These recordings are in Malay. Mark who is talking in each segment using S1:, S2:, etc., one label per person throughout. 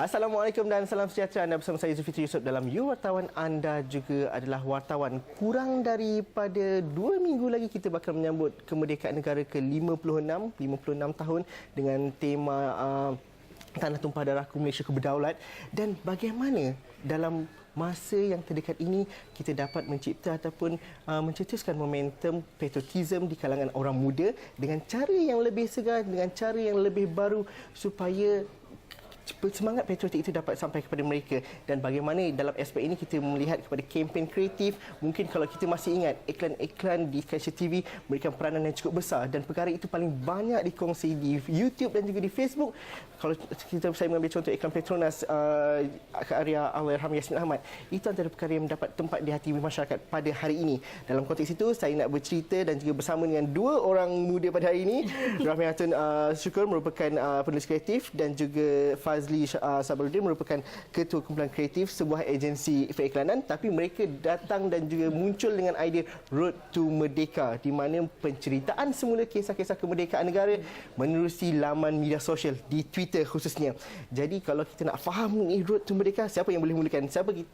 S1: Assalamualaikum dan salam sejahtera. Anda bersama saya Zulfitri Yusof dalam You Wartawan. Anda juga adalah wartawan. Kurang daripada 2 minggu lagi kita bakal menyambut kemerdekaan negara ke-56, 56 tahun dengan tema Tanah Tumpah Darahku Malaysia Ku Berdaulat. Dan bagaimana dalam masa yang terdekat ini kita dapat mencipta ataupun mencetuskan momentum patriotism di kalangan orang muda dengan cara yang lebih segar, dengan cara yang lebih baru supaya semangat patriotik itu dapat sampai kepada mereka. Dan bagaimana dalam aspek ini kita melihat kepada kempen kreatif. Mungkin kalau kita masih ingat iklan-iklan di Kaisha TV memberikan peranan yang cukup besar dan perkara itu paling banyak dikongsi di YouTube dan juga di Facebook. Kalau saya mengambil contoh iklan Petronas karya Allahyarham Yasmin Ahmad, itu antara perkara yang mendapat tempat di hati masyarakat pada hari ini. Dalam konteks itu saya nak bercerita dan juga bersama dengan 2 orang muda pada hari ini. Rahmi Hatun Syukur merupakan penulis kreatif dan juga Fazli Sabaruddin merupakan ketua kumpulan kreatif sebuah agensi periklanan, tapi mereka datang dan juga muncul dengan idea Road to Merdeka, di mana penceritaan semula kisah-kisah kemerdekaan negara menerusi laman media sosial di Twitter khususnya. Jadi kalau kita nak faham ni Road to Merdeka, siapa yang boleh mulakan?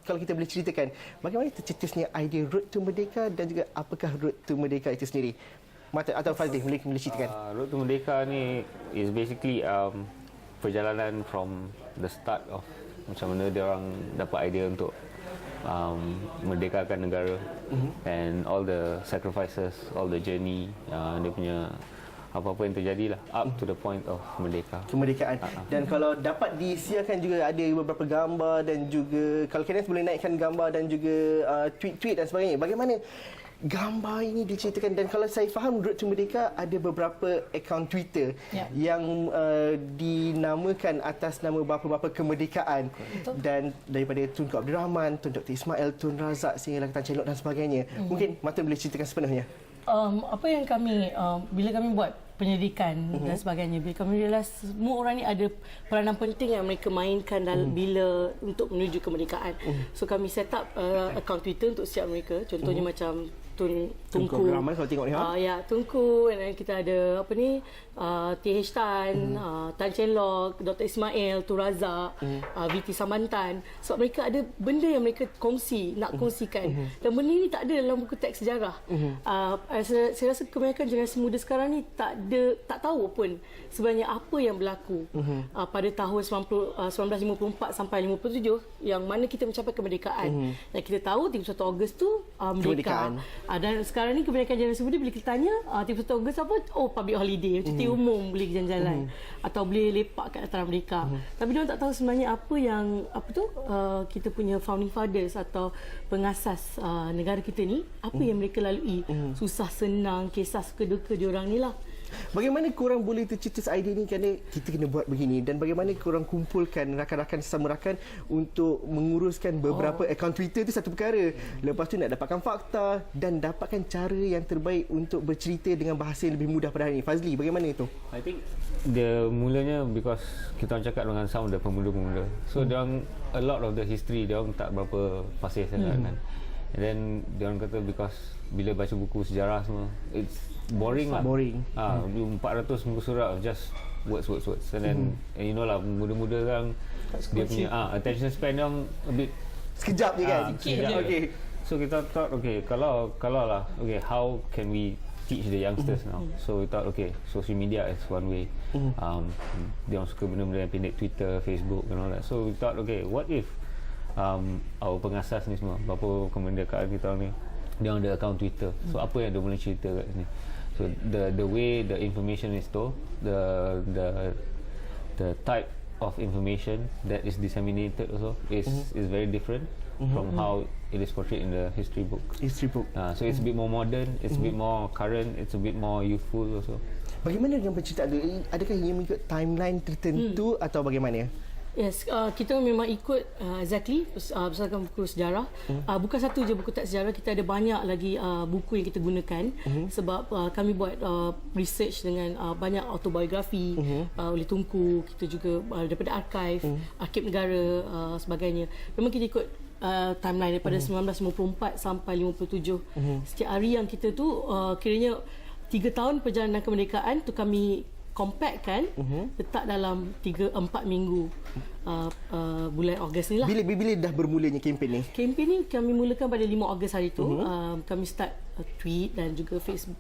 S1: Kalau kita boleh ceritakan bagaimana tercetusnya idea Road to Merdeka dan juga apakah Road to Merdeka itu sendiri? Mata atau Fazli boleh ceritakan?
S2: Road to Merdeka ni is basically perjalanan from the start of macam mana dia orang dapat idea untuk merdekakan negara, and all the sacrifices, all the journey, dia punya apa-apa yang terjadi lah up to the point of
S1: kemerdekaan. Dan kalau dapat disiarkan juga ada beberapa gambar dan juga kalau Kenneth boleh naikkan gambar dan juga tweet-tweet dan sebagainya. Bagaimana gambar ini diceritakan? Dan kalau saya faham Road to Merdeka ada beberapa akaun Twitter yang dinamakan atas nama bapa-bapa kemerdekaan. Betul. Dan daripada Tunku Abdul Rahman, Tun Dr. Ismail, Tun Razak sehingga Tan Chelok dan sebagainya. Mungkin Matun boleh ceritakan sepenuhnya.
S3: Apa yang kami bila kami buat penyelidikan dan sebagainya, bila kami realize semua orang ni ada peranan penting yang mereka mainkan dalam bila untuk menuju kemerdekaan. So kami set up akaun Twitter untuk siap mereka. Contohnya macam Tunku
S1: ramai kalau tengok ni
S3: Tunku, dan kita ada apa ni TH Tan, Tan Chelok, Dr. Ismail, Tun Razak, VT Samantan. Sebab mereka ada benda yang mereka nak kongsikan. Dan benda ni tak ada dalam buku teks sejarah. Saya rasa kebanyakan generasi muda sekarang ni tak tahu pun sebenarnya apa yang berlaku pada tahun 1954 sampai 57 yang mana kita mencapai kemerdekaan. Yang kita tahu 31 Ogos tu merdeka. Dan sekarang ni kebanyakan generasi muda bila kita tanya 31 Ogos apa? Oh, public holiday, cuti umum, boleh jalan-jalan atau boleh lepak kat Dataran Merdeka. Tapi dia tak tahu sebenarnya apa yang kita punya founding fathers atau pengasas negara kita ni, apa yang mereka lalui, susah senang, kisah suka duka diorang ni lah.
S1: Bagaimana korang boleh tercetus idea ni kerana kita kena buat begini, dan bagaimana korang kumpulkan rakan-rakan sesama rakan untuk menguruskan beberapa akaun Twitter tu satu perkara, lepas tu nak dapatkan fakta dan dapatkan cara yang terbaik untuk bercerita dengan bahasa yang lebih mudah pada hari ini. Fazli, bagaimana itu?
S2: I think dia mulanya because kita orang cakap dengan some of the pemuda-pemuda, so dia orang a lot of the history dia orang tak berapa fasih sangat kan. And then dia orang kata because bila baca buku sejarah semua it's boring lah. 400 muka surat of just words. And then and you know lah, muda-muda kan dia punya attention span dia a bit
S1: sekejap je kan.
S2: Okay. So kita thought kalau lah how can we teach the youngsters now? So we thought social media is one way. Dia orang suka benda-benda yang pendek, Twitter, Facebook and all that. So we thought what if our pengasas ni semua, bapa kemerdekaan kita ni, dia orang ada account Twitter. So apa yang dia boleh cerita kat sini? So the way the information is told, the type of information that is disseminated also is very different from how it is portrayed in the history book. So it's a bit more modern, it's a bit more current, it's a bit more youthful also.
S1: Bagaimana dengan penceritaan? Adakah ia mengikut timeline tertentu atau bagaimana?
S3: Yes, kita memang ikut exactly berdasarkan buku sejarah. Bukan satu je buku teks sejarah, kita ada banyak lagi buku yang kita gunakan sebab kami buat research dengan banyak autobiografi oleh Tunku, kita juga daripada arkib negara sebagainya. Memang kita ikut timeline daripada 1954 sampai 57. Setiap hari yang kita tu kiranya 3 tahun perjalanan kemerdekaan tu kami compact kan, letak dalam 3-4 minggu bulan Ogos ni lah.
S1: Bila dah bermulanya kempen ni?
S3: Kempen ni kami mulakan pada 5 Ogos hari tu. Kami start tweet dan juga Facebook,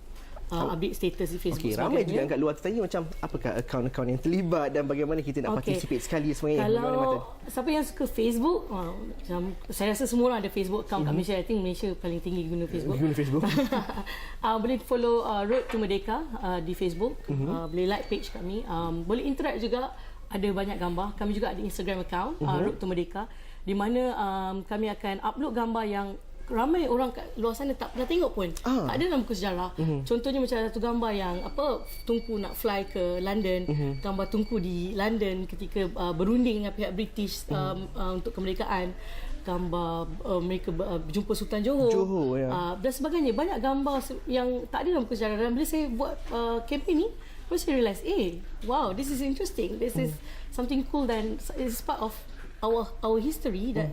S3: update status di Facebook.
S1: Okey, ramai juga kat luar tanya macam apakah akaun-akaun yang terlibat dan bagaimana kita nak participate sekali sebenarnya.
S3: Kalau siapa yang suka Facebook, macam saya rasa semua orang ada Facebook account kat Malaysia. I think Malaysia paling tinggi guna Facebook. Boleh follow Road to Merdeka di Facebook. Boleh like page kami. Boleh interact juga. Ada banyak gambar. Kami juga ada Instagram account Road to Merdeka, di mana kami akan upload gambar yang ramai orang kat luar sana tak pernah tengok pun. Tak ada dalam buku sejarah. Contohnya macam satu gambar yang Tunku nak fly ke London, gambar Tunku di London ketika berunding dengan pihak British untuk kemerdekaan, gambar mereka berjumpa Sultan Johor, dan sebagainya. Banyak gambar yang tak ada dalam buku sejarah. Dan bila saya buat kempen ni, baru saya realise, wow, this is interesting, this is something cool, dan it's part of our history that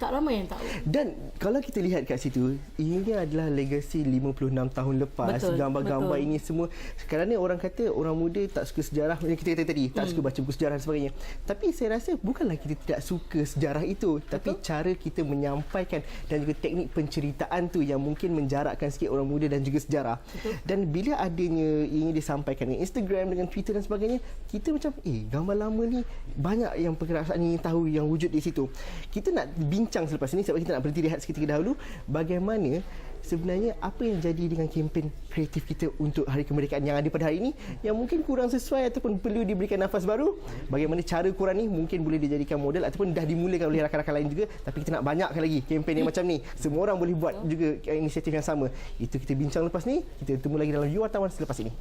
S3: tak ramai yang tahu. Dan
S1: kalau kita lihat kat situ, ini adalah legasi 56 tahun lepas. Gambar-gambar ini semua. Sekarang ni orang kata orang muda tak suka sejarah, macam kita kata tadi, tak suka baca buku sejarah dan sebagainya. Tapi saya rasa bukanlah kita tidak suka sejarah itu, tapi cara kita menyampaikan dan juga teknik penceritaan tu yang mungkin menjarakkan sikit orang muda dan juga sejarah. Dan bila adanya ini disampaikan dengan Instagram, dengan Twitter dan sebagainya, kita macam gambar lama ni banyak yang perkerasan ini tahu yang wujud di situ. Kita nak bincang selepas ini, sebab kita nak berhenti rehat seketika dahulu, bagaimana sebenarnya apa yang jadi dengan kempen kreatif kita untuk Hari Kemerdekaan yang ada pada hari ini yang mungkin kurang sesuai ataupun perlu diberikan nafas baru. Bagaimana cara korang ni mungkin boleh dijadikan model ataupun dah dimulakan oleh rakan-rakan lain juga, tapi kita nak banyakkan lagi kempen yang macam ni. Semua orang boleh buat juga inisiatif yang sama. Itu kita bincang lepas ni. Kita bertemu lagi dalam You Wartawan selepas ini.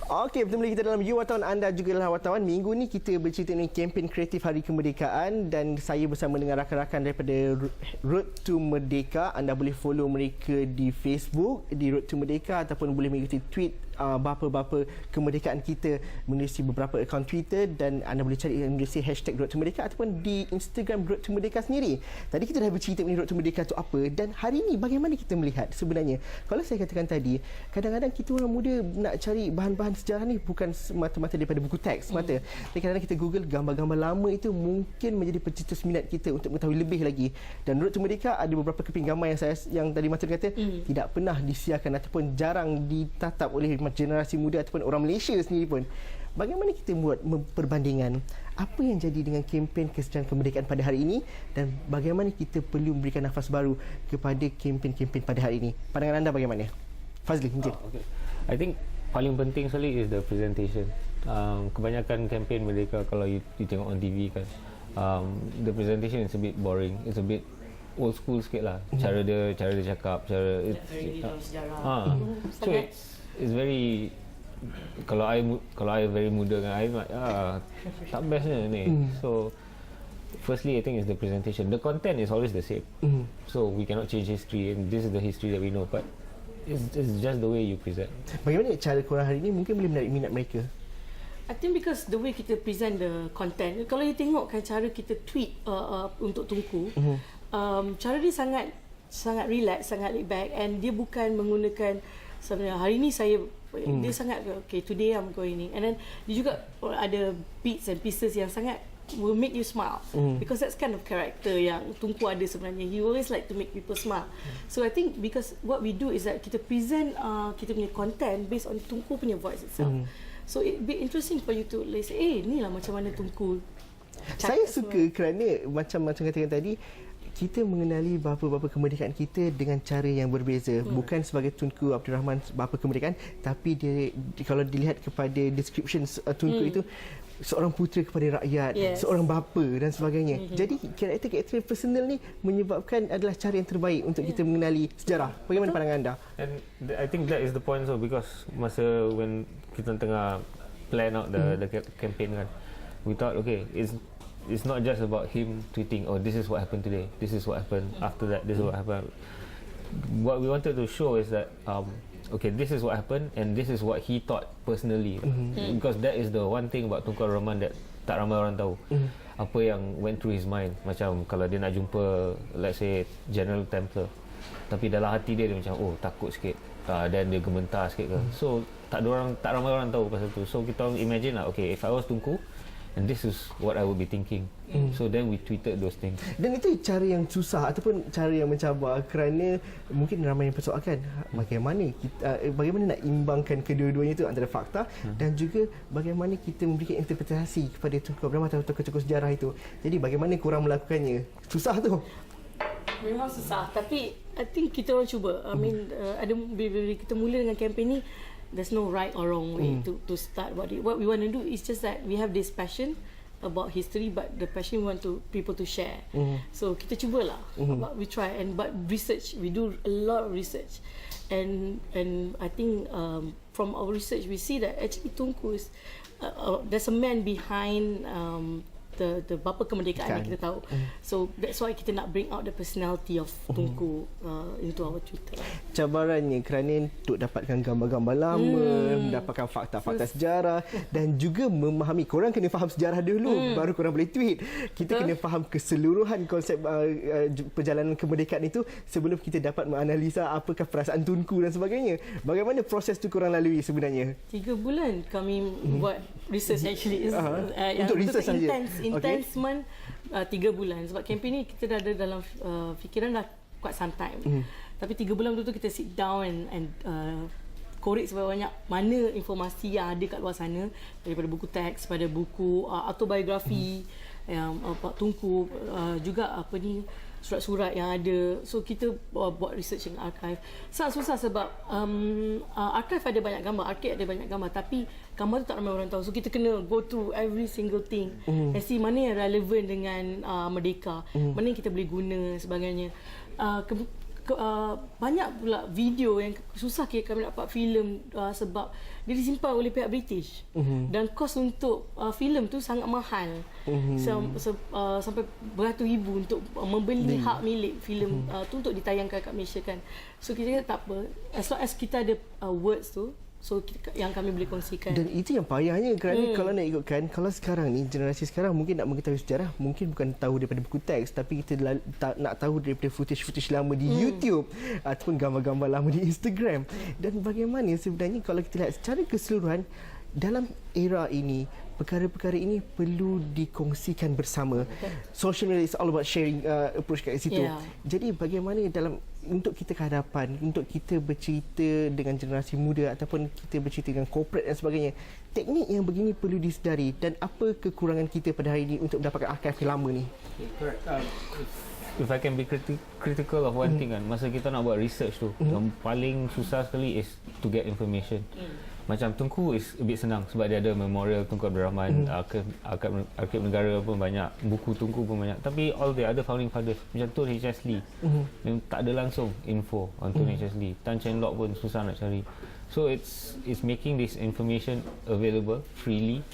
S1: Okey, bertemu lagi kita dalam You Wartawan, anda juga adalah wartawan. Minggu ni kita bercerita mengenai kempen kreatif Hari Kemerdekaan dan saya bersama dengan rakan-rakan daripada Road to Merdeka. Anda boleh follow mereka di Facebook di Road to Merdeka ataupun boleh mengikuti tweet bapa-bapa kemerdekaan kita menerusi beberapa akaun Twitter, dan anda boleh cari menerusi hashtag Road to Merdeka ataupun di Instagram Road to Merdeka sendiri. Tadi kita dah bercerita mengenai Road to Merdeka itu apa, dan hari ini bagaimana kita melihat sebenarnya. Kalau saya katakan tadi, kadang-kadang kita orang muda nak cari bahan-bahan sejarah ni bukan semata-mata daripada buku teks semata. Tapi kadang-kadang kita Google gambar-gambar lama itu mungkin menjadi pencetus minat kita untuk mengetahui lebih lagi. Dan Road to Merdeka ada beberapa keping gambar yang tadi Matul kata tidak pernah disiarkan ataupun jarang ditatap oleh generasi muda ataupun orang Malaysia sendiri pun. Bagaimana kita buat perbandingan apa yang jadi dengan kempen kesedaran kemerdekaan pada hari ini dan bagaimana kita perlu memberikan nafas baru kepada kempen-kempen pada hari ini? Pandangan anda bagaimana? Fazli, mungkin.
S2: I think paling penting sekali is the presentation. Kebanyakan kempen Merdeka kalau you tengok on TV kan, the presentation is a bit boring. It's a bit old school sikit lah. Cara dia cakap, so it's very, kalau I very muda kan, I like tak bestnya ni. So firstly I think is the presentation. The content is always the same. So we cannot change history, and this is the history that we know, but it's just the way you present.
S1: Bagaimana cara korang hari ini mungkin boleh menarik minat mereka?
S3: I think because the way kita present the content. Kalau you tengok kan cara kita tweet untuk Tunku, cara dia sangat relax, sangat laid back, and dia bukan menggunakan sebenarnya hari ni saya dia sangat today I'm going in, and then dia juga ada bits and pieces yang sangat will make you smile, because that's kind of character yang Tunku ada sebenarnya. He always like to make people smile. So I think because what we do is that kita present kita punya content based on Tunku punya voice itself. So it be interesting for you to say, ni lah macam mana Tunku.
S1: Saya suka kerana macam katakan tadi, kita mengenali bapa-bapa kemerdekaan kita dengan cara yang berbeza. Bukan sebagai Tunku Abdul Rahman bapa kemerdekaan, tapi dia kalau dilihat kepada description Tunku itu seorang putera kepada rakyat, seorang bapa dan sebagainya. Jadi karakter personal ni menyebabkan adalah cara yang terbaik untuk kita mengenali sejarah. Bagaimana pandangan anda?
S2: And I think that is the point, so because masa when kita tengah plan out the campaign kan, we thought it's not just about him tweeting, this is what happened today, this is what happened after that, this is what happened. What we wanted to show is that okay, this is what happened and this is what he thought personally. Because that is the one thing about Tunku Abdul Rahman that tak ramai orang tahu. Apa yang went through his mind. Macam kalau dia nak jumpa, let's say, General Templar, tapi dalam hati dia macam, oh takut sikit, dan dia gementar sikit ke. So tak ramai orang tahu pasal tu. So kita imagine lah, okay, if I was Tunku, and this is what I would be thinking. So then we tweeted those things.
S1: Dan itu cara yang susah ataupun cara yang mencabar, kerana mungkin ramai yang persoalkan bagaimana nak imbangkan kedua-duanya itu antara fakta dan juga bagaimana kita memberikan interpretasi kepada Tunku Abdul Rahman atau tokoh-tokoh sejarah itu. Jadi bagaimana korang melakukannya? Susah tu.
S3: Memang susah, tapi I think kita orang cuba. I mean, bila kita mula dengan kempen ni, there's no right or wrong way to start. What we want to do is just that we have this passion about history, but the passion we want people to share. So kita cubalah. We try but research. We do a lot of research, and I think from our research we see that actually Tunku is there's a man behind the bapa kemerdekaan yang kita tahu. So that's why kita nak bring out the personality of Tunku into our Twitter.
S1: Cabarannya kerana untuk dapatkan gambar-gambar lama, mendapatkan fakta-fakta sejarah dan juga memahami. Korang kena faham sejarah dulu baru korang boleh tweet. Kita kena faham keseluruhan konsep perjalanan kemerdekaan itu sebelum kita dapat menganalisa apakah perasaan Tunku dan sebagainya. Bagaimana proses tu korang lalui sebenarnya?
S3: 3 bulan kami buat research actually.
S1: Untuk research saja.
S3: Intense month 3 bulan. Sebab kempen ni kita dah ada dalam fikiran dah quite some time. Tapi 3 bulan tu kita sit down and korek sebanyak mana informasi yang ada kat luar sana, daripada buku teks pada buku autobiografi yang Tunku, juga surat-surat yang ada. So kita buat research dengan archive. Sangat susah sebab archive ada banyak gambar, archive ada banyak gambar, tapi gambar tu tak ramai orang tahu. So kita kena go through every single thing and see mana yang relevan dengan Merdeka, mana yang kita boleh guna sebagainya. Banyak pula video yang susah kami dapat filem sebab dia disimpan oleh pihak British dan kos untuk filem tu sangat mahal, sampai beratus ribu untuk membeli hak milik filem tu untuk ditayangkan kat Malaysia kan. So kita kata tak apa, as long as kita ada words tu, so yang kami boleh kongsikan.
S1: Dan itu yang payahnya kerana kalau nak ikutkan, kalau sekarang ni generasi sekarang mungkin nak mengetahui sejarah mungkin bukan tahu daripada buku teks, tapi kita nak tahu daripada footage lama di YouTube ataupun gambar-gambar lama di Instagram. Dan bagaimana sebenarnya kalau kita lihat secara keseluruhan dalam era ini, perkara-perkara ini perlu dikongsikan bersama. Social media is all about sharing approach kat situ. Jadi bagaimana untuk kita ke hadapan, untuk kita bercerita dengan generasi muda ataupun kita bercerita dengan corporate dan sebagainya, teknik yang begini perlu disedari dan apa kekurangan kita pada hari ini untuk mendapatkan archive yang lama ni?
S2: Correct. If I can be critical of one thing kan, masa kita nak buat research tu, yang paling susah sekali is to get information. Macam Tunku is a bit senang sebab dia ada memorial Tunku Abdul Rahman, arkib negara pun banyak, buku Tunku pun banyak. Tapi all the other founding fathers macam Tun H.S. Lee, tak ada langsung info on Tun H.S. Lee. Tan Cheng Lock pun susah nak cari. So it's making this information available freely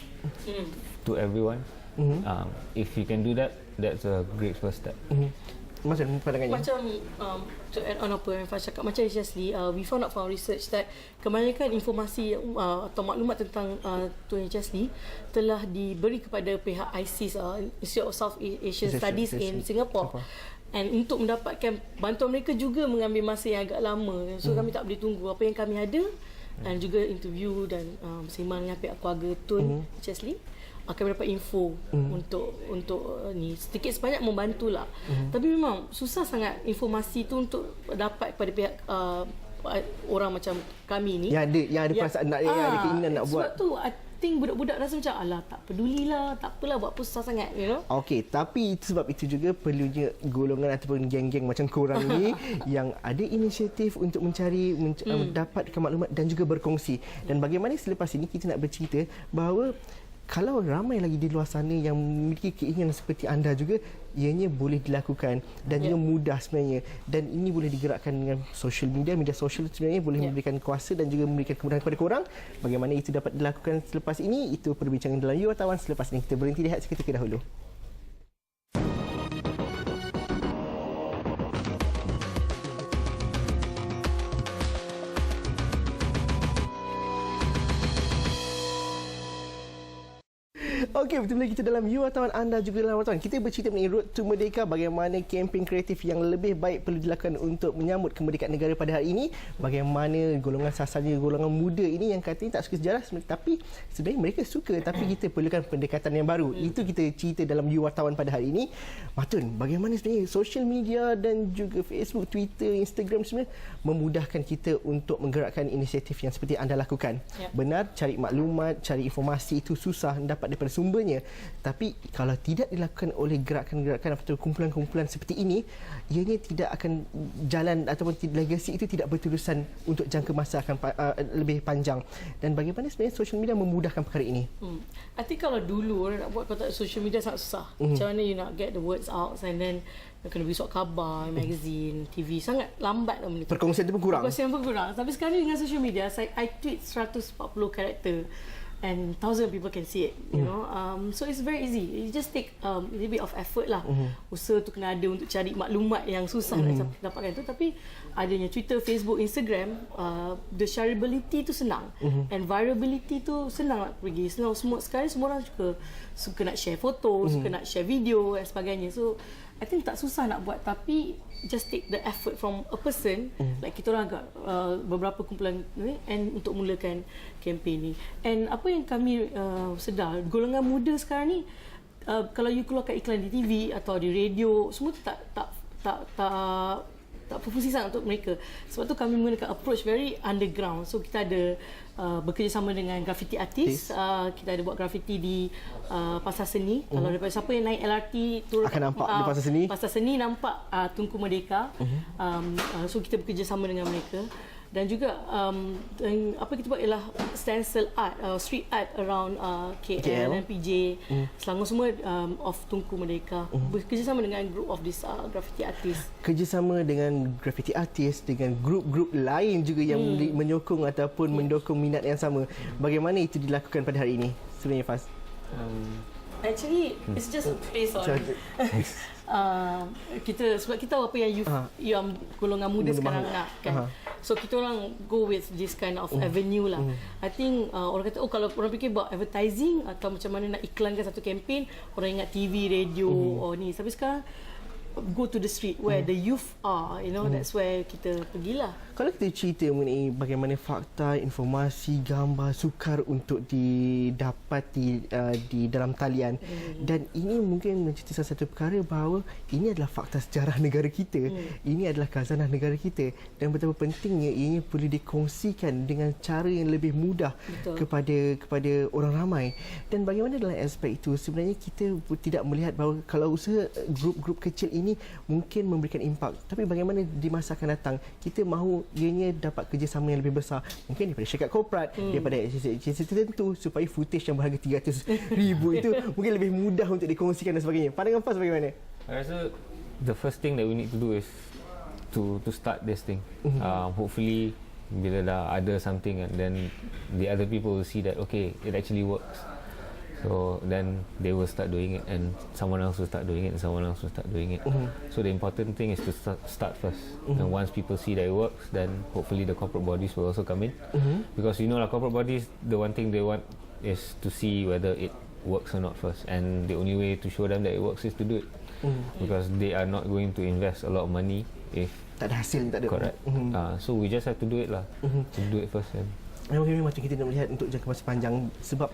S2: to everyone. If you can do that, that's a great first step.
S1: Macam pandangannya?
S3: Macam to add on apa yang Faz cakap, macam Jasli, we found out from research that kebanyakan informasi atau maklumat tentang Tun Jasli telah diberi kepada pihak ISIS, Institute of South Asian Studies in Singapore. And untuk mendapatkan bantuan mereka juga mengambil masa yang agak lama. So kami tak boleh tunggu apa yang kami ada, dan juga interview dan bersembang dengan pihak keluarga Tun Jasli, akan dapat info untuk ni sedikit sebanyak membantulah. Tapi memang susah sangat informasi tu untuk dapat pada pihak orang macam kami ni
S1: yang ada perasaan yang ada keinginan nak buat.
S3: Sebab tu I think budak-budak rasa macam alah tak pedulilah, tak apalah, buat apa susah sangat, you know.
S1: Okey, tapi sebab itu juga perlunya golongan ataupun geng-geng macam korang ni yang ada inisiatif untuk mencari mendapatkan maklumat dan juga berkongsi. Dan bagaimana selepas ini kita nak bercerita bahawa kalau ramai lagi di luar sana yang memiliki keinginan seperti anda juga, ianya boleh dilakukan dan juga mudah sebenarnya. Dan ini boleh digerakkan dengan social media. Media sosial sebenarnya boleh memberikan kuasa dan juga memberikan kemudahan kepada korang. Bagaimana itu dapat dilakukan selepas ini, itu perbincangan dalam You Wartawan. Selepas ini kita berhenti lihat seketika dahulu. Okey, betul-betul kita dalam You Wartawan, anda juga dalam wartawan. Kita bercerita mengenai Road to Merdeka, bagaimana kempen kreatif yang lebih baik perlu dilakukan untuk menyambut kemerdekaan negara pada hari ini. Bagaimana golongan sasarnya, golongan muda ini yang katanya tak suka sejarah, tapi sebenarnya mereka suka, tapi kita perlukan pendekatan yang baru. Itu kita cerita dalam You Wartawan pada hari ini. Matun, bagaimana sebenarnya social media dan juga Facebook, Twitter, Instagram sebenarnya memudahkan kita untuk menggerakkan inisiatif yang seperti anda lakukan. Benar, cari maklumat, cari informasi itu susah dapat daripada sumbernya. Tapi kalau tidak dilakukan oleh gerakan-gerakan atau kumpulan-kumpulan seperti ini, ianya tidak akan jalan ataupun legasi itu tidak berterusan untuk jangka masa akan lebih panjang. Dan bagaimana sebenarnya social media memudahkan perkara ini?
S3: I think kalau dulu orang nak buat kontak social media sangat susah. Macam mana you nak get the words out, and then kena bagi surat khabar, magazine, TV, sangat lambat lah benda tu.
S1: Perkongsian itu pun kurang.
S3: Perkongsian pun kurang. Tapi sekarang dengan social media, I tweet 140 karakter and 1,000 people can see it, you know. So it's very easy. It just take a little bit of effort lah. Usaha tu kena ada untuk cari maklumat yang susah nak dapatkan tu. Tapi adanya Twitter, Facebook, Instagram, the shareability tu senang, and virality tu senang nak pergi. Senang sekarang semua orang suka nak share foto, suka nak share video dan sebagainya. So I think tak susah nak buat, tapi just take the effort from a person, like kita orang agak beberapa kumpulan ni, and untuk mulakan kempen ni. And apa yang kami sedar, golongan muda sekarang ni, kalau you keluarkan iklan di TV atau di radio, semua tak berfungsi sangat untuk mereka. Sebab tu kami menggunakan approach very underground. So kita ada bekerjasama dengan graffiti artis. Kita ada buat graffiti di Pasar Seni. Kalau daripada siapa yang naik LRT turun
S1: akan nampak di Pasar Seni.
S3: Pasar Seni nampak Tunku Merdeka. So kita bekerjasama dengan mereka. Dan juga apa kita buat ialah stencil art, street art around KL dan PJ, Selangor semua of Tunku Merdeka. Bekerjasama dengan group of this graffiti artist.
S1: Kerjasama dengan graffiti artist, dengan grup-grup lain juga yang menyokong ataupun mendukung minat yang sama. Bagaimana itu dilakukan pada hari ini sebenarnya, Faz?
S3: Actually, it's just based on kita, sebab kita tahu apa yang yang golongan muda sekarang nak kan. So kita orang go with this kind of avenue lah. I think orang kata kalau orang fikir buat advertising atau macam mana nak iklankan satu kempen, orang ingat TV, radio ni. Tapi sekarang go to the street where the youth are, you know, that's where kita pergilah.
S1: Kalau kita cerita mengenai bagaimana fakta, informasi, gambar sukar untuk didapati di dalam talian, dan ini mungkin mencerita salah satu perkara bahawa ini adalah fakta sejarah negara kita, ini adalah khazanah negara kita, dan betapa pentingnya ianya perlu dikongsikan dengan cara yang lebih mudah kepada orang ramai. Dan bagaimana dalam aspek itu sebenarnya kita tidak melihat bahawa kalau usaha grup-grup kecil ini mungkin memberikan impak, tapi bagaimana di masa akan datang kita mahu ianya dapat kerjasama yang lebih besar, mungkin daripada syarikat korporat, daripada agensi tertentu, supaya footage yang berharga 300,000 itu mungkin lebih mudah untuk dikongsikan dan sebagainya. Pandangan Faz bagaimana?
S2: I rasa the first thing that we need to do is to start this thing. Hopefully bila dah ada something, and then the other people will see that okay, it actually works. So then they will start doing it, and someone else will start doing it, and someone else will start doing it. So the important thing is to start first. And once people see that it works, then hopefully the corporate bodies will also come in. Because you know, like corporate bodies, the one thing they want is to see whether it works or not first. And the only way to show them that it works is to do it. Because they are not going to invest a lot of money if
S1: tak ada hasil, tak ada.
S2: Correct. So we just have to do it lah. To do it first.
S1: Memang macam kita nak melihat untuk jangka masa panjang, sebab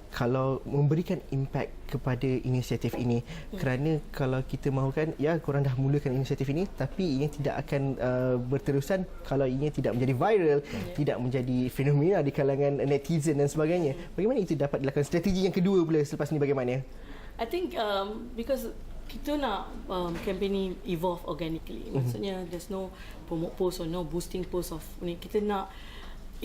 S1: kalau memberikan impact kepada inisiatif ini, kerana kalau kita mahukan, ya korang dah mulakan inisiatif ini, tapi ia tidak akan berterusan kalau ia tidak menjadi viral, tidak menjadi fenomena di kalangan netizen dan sebagainya. Bagaimana itu dapat dilakukan? Strategi yang kedua pula selepas ini bagaimana?
S3: I think because kita nak campaign ni evolve organically. Maksudnya there's no promote post or no boosting post of ni. Kita nak,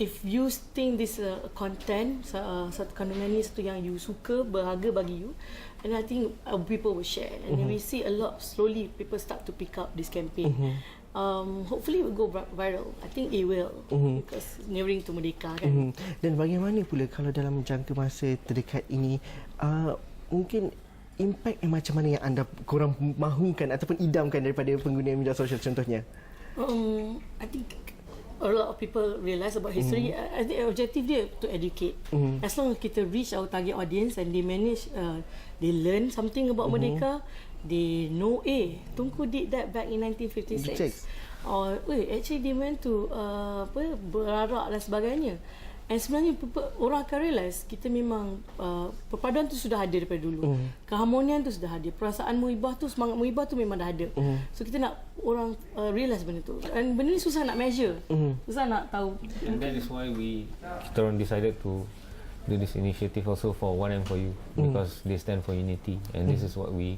S3: if you think this content, satu kandungan ni satu yang you suka, berharga bagi you, and I think people will share, and we see a lot slowly people start to pick up this campaign. Hopefully it will go viral. I think it will, because nearing to Merdeka kan.
S1: Dan bagaimana pula kalau dalam jangka masa terdekat ini, mungkin impact yang macam mana yang anda korang mahukan ataupun idamkan daripada pengguna media sosial contohnya?
S3: I think a lot of people realize about history. I think objective dia to educate. As long as kita reach our target audience and they manage, they learn something about Merdeka, they know, Tunku did that back in 1956. Or actually they went to berarak dan sebagainya. And sebenarnya orang akan realise kita memang perpaduan tu sudah ada daripada dulu. Keharmonian tu sudah ada. Perasaan muhibah tu, semangat muhibah tu memang dah ada. So kita nak orang realise benda tu. And benda ni susah nak measure. Susah nak tahu.
S2: And that is why kita orang decided to do this initiative also for One and for You, because they stand for unity, and this is what we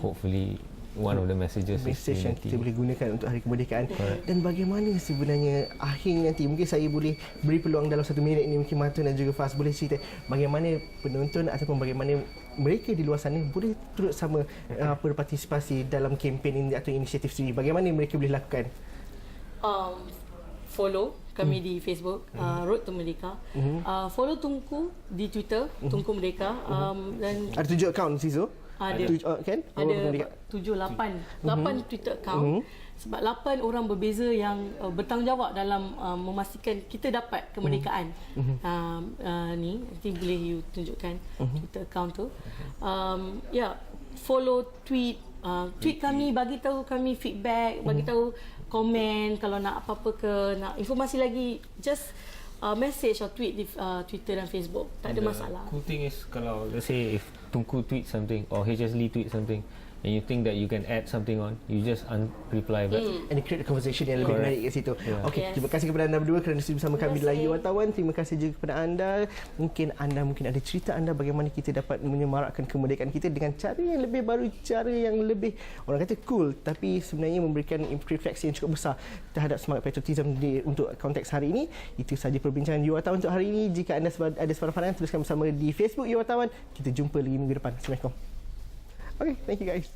S2: hopefully one of the message
S1: yang kita boleh gunakan untuk Hari Kemerdekaan. Dan bagaimana sebenarnya akhir nanti, mungkin saya boleh beri peluang dalam 1 minit ini, mungkin Matun dan juga Faz boleh cerita bagaimana penonton ataupun bagaimana mereka di luar sana boleh turut sama berpartisipasi dalam kempen ini atau inisiatif sendiri. Bagaimana mereka boleh lakukan?
S3: Follow kami di Facebook, Road to Merdeka. Follow Tunku di Twitter, Tunku Merdeka. Dan
S1: ada 7 akaun Sizo?
S3: Ada.
S1: Kan?
S3: Ada 8 Twitter account. Sebab 8 orang berbeza yang bertanggungjawab dalam memastikan kita dapat kemerdekaan. Ni nanti boleh you tunjukkan Twitter account tu. Follow, tweet kami, bagi tahu kami feedback, bagi tahu komen kalau nak apa-apa ke, nak informasi lagi, just message or tweet di Twitter dan Facebook. Tak ada masalah.
S2: Cool thing is, kalau let's say if Tunku tweet something or HS Lee tweet something and you think that you can add something on, you just unreply back.
S1: And create a conversation yang lebih menarik kat situ. Okey, terima kasih kepada anda berdua kerana sudi bersama kami di Layu Wartawan. Terima kasih juga kepada anda. Mungkin ada cerita anda bagaimana kita dapat menyemarakkan kemerdekaan kita dengan cara yang lebih baru, cara yang lebih orang kata cool, tapi sebenarnya memberikan refleksi yang cukup besar terhadap semangat patriotism untuk konteks hari ini. Itu sahaja perbincangan You Wartawan untuk hari ini. Jika anda ada suara pandangan, tuliskan bersama di Facebook You Wartawan. Kita jumpa lagi minggu depan. Assalamualaikum. Okay, thank you guys.